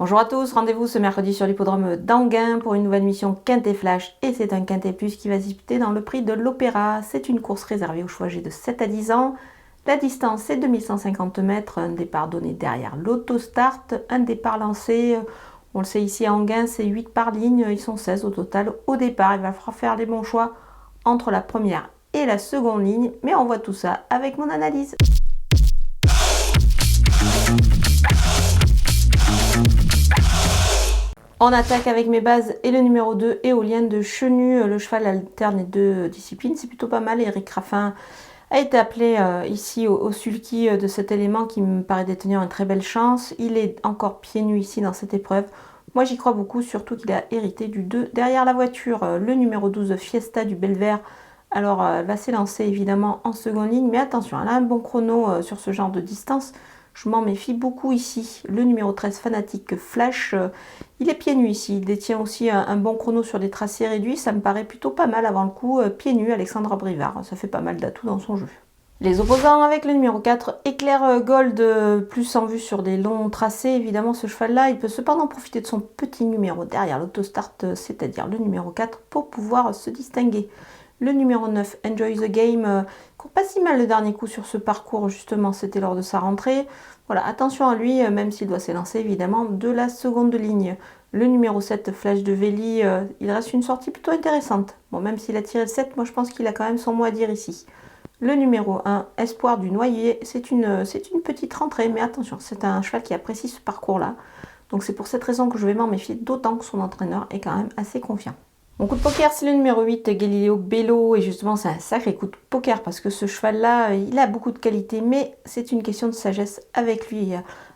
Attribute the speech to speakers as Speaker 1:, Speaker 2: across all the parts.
Speaker 1: Bonjour à tous, rendez-vous ce mercredi sur l'hippodrome d'Anguin pour une nouvelle mission Quintet Flash et c'est un Quintet Plus qui va disputer dans le prix de l'Opéra. C'est une course réservée aux choix âgés de 7 à 10 ans. La distance est 2150 mètres, un départ donné derrière l'autostart, un départ lancé, on le sait ici à Anguin, c'est 8 par ligne, ils sont 16 au total au départ. Il va falloir faire les bons choix entre la première et la seconde ligne, mais on voit tout ça avec mon analyse. On attaque avec mes bases et le numéro 2, Éolienne de Chenu. Le cheval alterne les deux disciplines, c'est plutôt pas mal. Eric Raffin a été appelé ici au sulky de cet élément qui me paraît détenir une très belle chance. Il est encore pieds nus ici dans cette épreuve. Moi j'y crois beaucoup, surtout qu'il a hérité du 2 derrière la voiture. Le numéro 12, Fiesta du Belvert. Alors elle va s'élancer évidemment en seconde ligne, mais attention, elle a un bon chrono sur ce genre de distance. Je m'en méfie beaucoup ici. Le numéro 13, Fanatique Flash, il est pieds nus ici. Il détient aussi un bon chrono sur des tracés réduits. Ça me paraît plutôt pas mal avant le coup. Pieds nus, Alexandre Brivard. Ça fait pas mal d'atouts dans son jeu. Les opposants avec le numéro 4, Éclair Gold, plus en vue sur des longs tracés. Évidemment, ce cheval-là, il peut cependant profiter de son petit numéro derrière l'autostart, c'est-à-dire le numéro 4, pour pouvoir se distinguer. Le numéro 9, Enjoy the Game, court pas si mal le dernier coup sur ce parcours, justement, c'était lors de sa rentrée. Voilà, attention à lui, même s'il doit s'élancer évidemment de la seconde ligne. Le numéro 7, Flash de Véli, il reste une sortie plutôt intéressante. Bon, même s'il a tiré le 7, moi je pense qu'il a quand même son mot à dire ici. Le numéro 1, Espoir du Noyer, c'est une petite rentrée, mais attention, c'est un cheval qui apprécie ce parcours-là. Donc c'est pour cette raison que je vais m'en méfier, d'autant que son entraîneur est quand même assez confiant. Mon coup de poker, c'est le numéro 8, Galileo Bello, et justement c'est un sacré coup de poker parce que ce cheval-là, il a beaucoup de qualité, mais c'est une question de sagesse avec lui.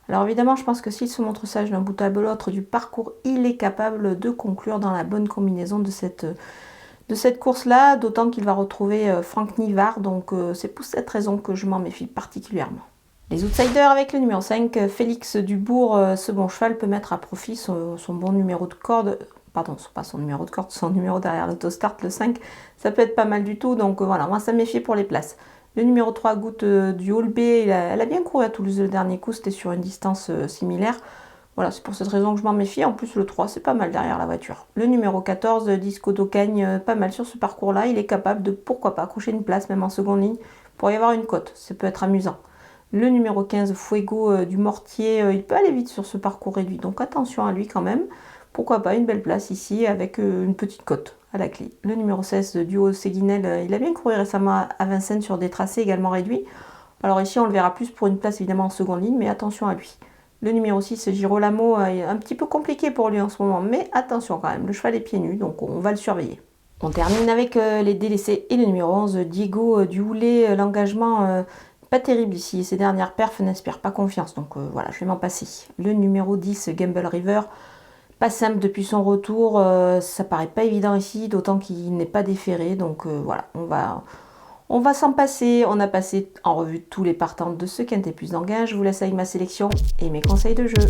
Speaker 1: Alors évidemment, je pense que s'il se montre sage d'un bout à l'autre du parcours, il est capable de conclure dans la bonne combinaison de cette course-là, d'autant qu'il va retrouver Franck Nivard, donc c'est pour cette raison que je m'en méfie particulièrement. Les outsiders avec le numéro 5, Félix Dubourg, ce bon cheval peut mettre à profit son bon numéro de corde. Pardon, pas son numéro de corde, son numéro derrière l'autostart, le 5, ça peut être pas mal du tout, donc voilà, moi ça me méfie pour les places. Le numéro 3, Goutte du Hall B, elle a bien couru à Toulouse le dernier coup, c'était sur une distance similaire. Voilà, c'est pour cette raison que je m'en méfie, en plus le 3, c'est pas mal derrière la voiture. Le numéro 14, Disco d'Ocagne, pas mal sur ce parcours-là, il est capable de, pourquoi pas, accrocher une place, même en seconde ligne, pour y avoir une cote, ça peut être amusant. Le numéro 15, Fuego du Mortier, il peut aller vite sur ce parcours réduit, donc attention à lui quand même. Pourquoi pas une belle place ici avec une petite cote à la clé. Le numéro 16, Duo Séguinel, il a bien couru récemment à Vincennes sur des tracés également réduits. Alors ici, on le verra plus pour une place évidemment en seconde ligne, mais attention à lui. Le numéro 6, Girolamo, est un petit peu compliqué pour lui en ce moment, mais attention quand même, le cheval est pieds nus, donc on va le surveiller. On termine avec les délaissés et le numéro 11, Diego du Houlet, l'engagement pas terrible ici, ces dernières perfs n'inspirent pas confiance, donc voilà, je vais m'en passer. Le numéro 10, Gamble River, pas simple depuis son retour, ça paraît pas évident ici, d'autant qu'il n'est pas déféré, donc voilà, on va s'en passer. On a passé en revue tous les partants de ce Quintet Plus d'Anguin. Je vous laisse avec ma sélection et mes conseils de jeu.